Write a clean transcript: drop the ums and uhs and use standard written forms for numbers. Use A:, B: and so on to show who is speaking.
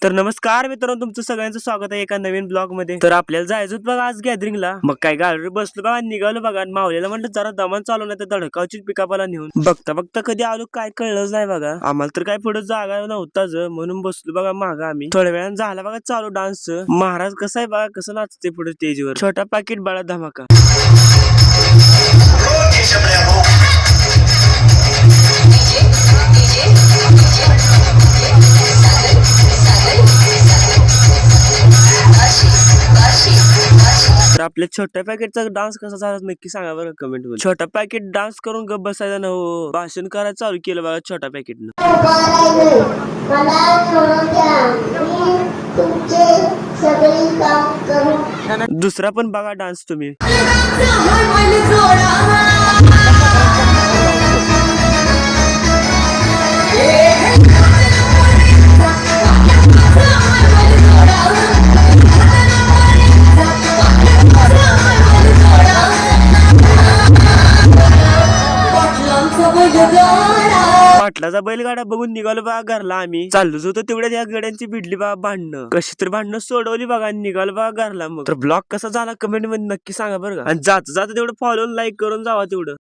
A: तर नमस्कार मित्रांनो, तुमचं सगळ्यांचं स्वागत आहे एका नवीन ब्लॉग मध्ये। तर आपल्याला जायचं होतं बघा आज गॅदरिंगला। मग काय गाडीवर बसलो बघा, निघालो बघा। मावलेला म्हणलं जरा दमान चालू नाही तर धडकावची पिकापाला नेऊन। बघता बघता कधी आलो काय कळलंच नाही बघा। आम्हाला तर काय पुढे जागा नव्हताच, म्हणून बसलो बघा मागं आम्ही। थोड्या वेळानं झाला बघा चालू डान्स। महाराज कसा आहे बघा, कसं नाचते पुढे स्टेजवर। छोटा पाकिट बाळा धमाका। तर आपल्या छोट्या पॅकेटचा डान्स कसा झाला नक्की सांगा बरं कमेंट मध्ये। छोटा पॅकेट डान्स करून गप बसायचा ना हो, भाषण करायला चालू केलं बघा छोटा पॅकेटनं। दुसरा पण बघा डान्स तुम्ही। पाटलाचा बैलगाडा बघून निघालो बघा घरला आम्ही। चाललोच होतो तेवढ्या त्या गड्यांची भिडली बघा भांडणं। कशी तर भांडणं सोडवली बघा, निघालो बघा घरला। मग तर ब्लॉग कसा झाला कमेंट मध्ये नक्की सांगा बरं का। आणि जात तेवढं फॉलो लाईक करून जावा तेवढं।